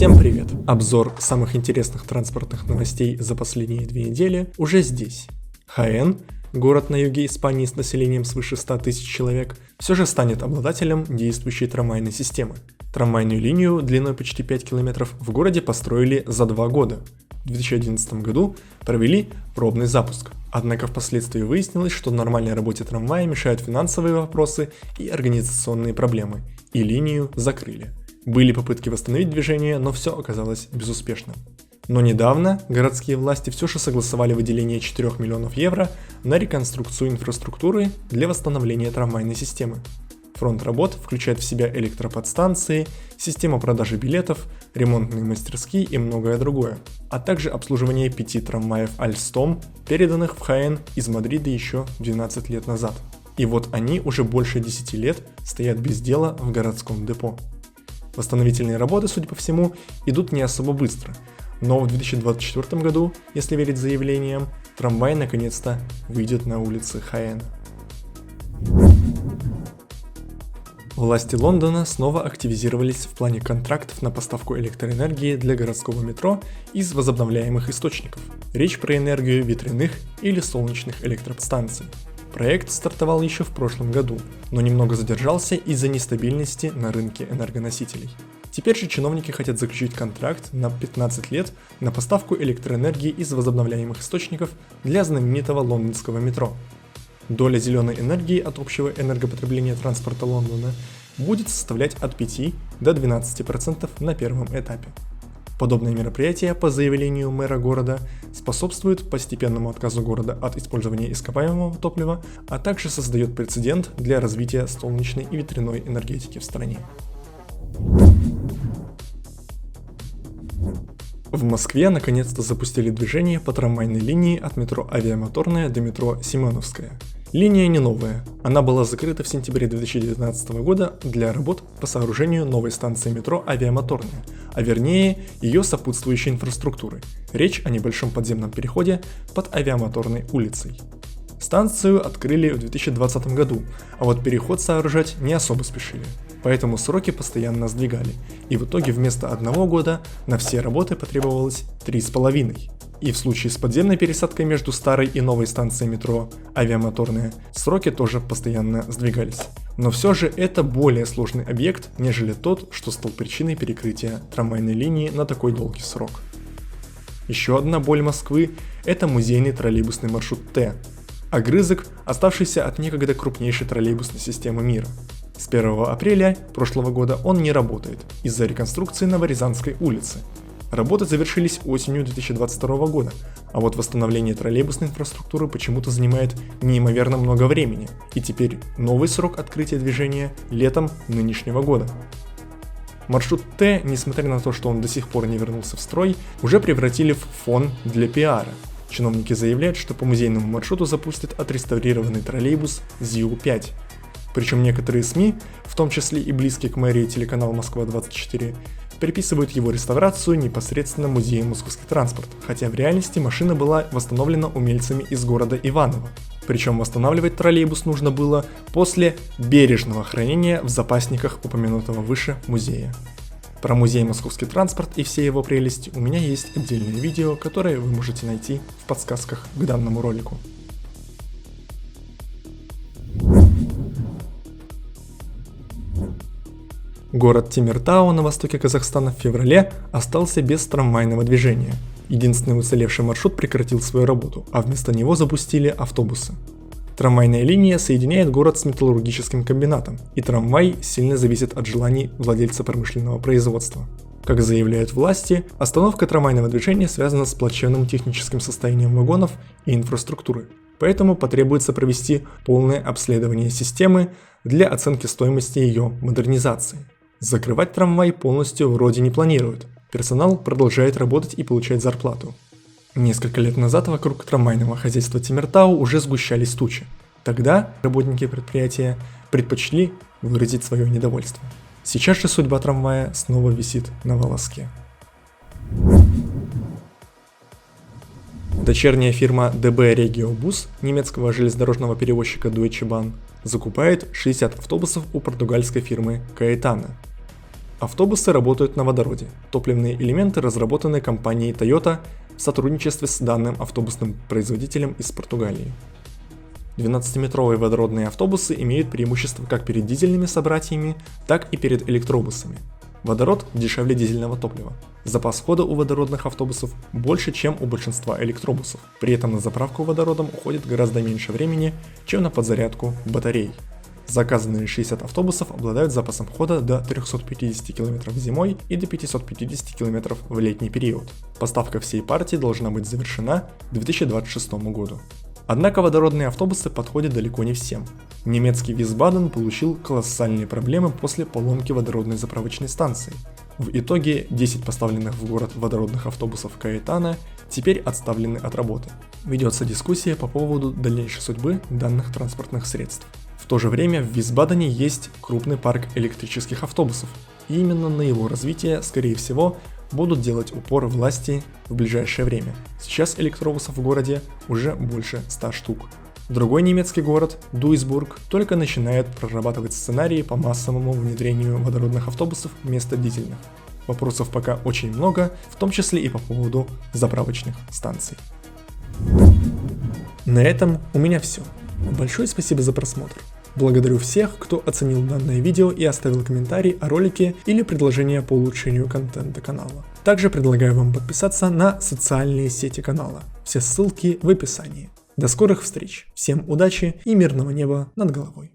Всем привет! Обзор самых интересных транспортных новостей за последние 2 недели уже здесь. Хаэн, город на юге Испании с населением свыше 100 тысяч человек, все же станет обладателем действующей трамвайной системы. Трамвайную линию длиной почти 5 километров в городе построили за 2 года. В 2011 году провели пробный запуск. Однако впоследствии выяснилось, что нормальной работе трамвая мешают финансовые вопросы и организационные проблемы, и линию закрыли. Были попытки восстановить движение, но все оказалось безуспешным. Но недавно городские власти все же согласовали выделение 4 миллионов евро на реконструкцию инфраструктуры для восстановления трамвайной системы. Фронт работ включает в себя электроподстанции, систему продажи билетов, ремонтные мастерские и многое другое, а также обслуживание 5 трамваев Alstom, переданных в Хаэн из Мадрида еще 12 лет назад. И вот они уже больше 10 лет стоят без дела в городском депо. Восстановительные работы, судя по всему, идут не особо быстро, но в 2024 году, если верить заявлениям, трамвай наконец-то выйдет на улицы Хаэна. Власти Лондона снова активизировались в плане контрактов на поставку электроэнергии для городского метро из возобновляемых источников. Речь про энергию ветряных или солнечных электростанций. Проект стартовал еще в прошлом году, но немного задержался из-за нестабильности на рынке энергоносителей. Теперь же чиновники хотят заключить контракт на 15 лет на поставку электроэнергии из возобновляемых источников для знаменитого лондонского метро. Доля зеленой энергии от общего энергопотребления транспорта Лондона будет составлять от 5 до 12% на первом этапе. Подобные мероприятия, по заявлению мэра города, способствуют постепенному отказу города от использования ископаемого топлива, а также создает прецедент для развития солнечной и ветряной энергетики в стране. В Москве наконец-то запустили движение по трамвайной линии от метро Авиамоторная до метро Семеновская. Линия не новая, она была закрыта в сентябре 2019 года для работ по сооружению новой станции метро Авиамоторная, а вернее ее сопутствующей инфраструктуры. Речь о небольшом подземном переходе под Авиамоторной улицей. Станцию открыли в 2020 году, а вот переход сооружать не особо спешили, поэтому сроки постоянно сдвигали, и в итоге вместо 1 года на все работы потребовалось 3,5. И в случае с подземной пересадкой между старой и новой станцией метро Авиамоторная сроки тоже постоянно сдвигались. Но все же это более сложный объект, нежели тот, что стал причиной перекрытия трамвайной линии на такой долгий срок. Еще одна боль Москвы – это музейный троллейбусный маршрут Т. Огрызок, оставшийся от некогда крупнейшей троллейбусной системы мира. С 1 апреля прошлого года он не работает из-за реконструкции Новорязанской улицы. Работы завершились осенью 2022 года, а вот восстановление троллейбусной инфраструктуры почему-то занимает неимоверно много времени, и теперь новый срок открытия движения летом нынешнего года. Маршрут Т, несмотря на то, что он до сих пор не вернулся в строй, уже превратили в фон для пиара. Чиновники заявляют, что по музейному маршруту запустят отреставрированный троллейбус ЗИУ-5. Причем некоторые СМИ, в том числе и близкий к мэрии телеканал Москва-24, приписывают его реставрацию непосредственно музею «Московский транспорт», хотя в реальности машина была восстановлена умельцами из города Иваново. Причем восстанавливать троллейбус нужно было после бережного хранения в запасниках упомянутого выше музея. Про музей «Московский транспорт» и все его прелести у меня есть отдельное видео, которое вы можете найти в подсказках к данному ролику. Город Темиртау на востоке Казахстана в феврале остался без трамвайного движения. Единственный уцелевший маршрут прекратил свою работу, а вместо него запустили автобусы. Трамвайная линия соединяет город с металлургическим комбинатом, и трамвай сильно зависит от желаний владельца промышленного производства. Как заявляют власти, остановка трамвайного движения связана с плачевным техническим состоянием вагонов и инфраструктуры, поэтому потребуется провести полное обследование системы для оценки стоимости ее модернизации. Закрывать трамвай полностью вроде не планируют. Персонал продолжает работать и получать зарплату. Несколько лет назад вокруг трамвайного хозяйства Темиртау уже сгущались тучи. Тогда работники предприятия предпочли выразить свое недовольство. Сейчас же судьба трамвая снова висит на волоске. Дочерняя фирма DB Regiobus немецкого железнодорожного перевозчика Deutsche Bahn закупает 60 автобусов у португальской фирмы Caetano. Автобусы работают на водороде. Топливные элементы разработаны компанией Toyota в сотрудничестве с данным автобусным производителем из Португалии. 12-метровые водородные автобусы имеют преимущество как перед дизельными собратьями, так и перед электробусами. Водород дешевле дизельного топлива. Запас хода у водородных автобусов больше, чем у большинства электробусов. При этом на заправку водородом уходит гораздо меньше времени, чем на подзарядку батарей. Заказанные 60 автобусов обладают запасом хода до 350 км зимой и до 550 км в летний период. Поставка всей партии должна быть завершена к 2026 году. Однако водородные автобусы подходят далеко не всем. Немецкий Висбаден получил колоссальные проблемы после поломки водородной заправочной станции. В итоге 10 поставленных в город водородных автобусов Каэтана теперь отставлены от работы. Ведется дискуссия по поводу дальнейшей судьбы данных транспортных средств. В то же время в Висбадене есть крупный парк электрических автобусов, и именно на его развитие, скорее всего, будут делать упор власти в ближайшее время. Сейчас электробусов в городе уже больше 100 штук. Другой немецкий город, Дуйсбург, только начинает прорабатывать сценарии по массовому внедрению водородных автобусов вместо дизельных. Вопросов пока очень много, в том числе и по поводу заправочных станций. На этом у меня все. Большое спасибо за просмотр. Благодарю всех, кто оценил данное видео и оставил комментарий о ролике или предложение по улучшению контента канала. Также предлагаю вам подписаться на социальные сети канала. Все ссылки в описании. До скорых встреч. Всем удачи и мирного неба над головой.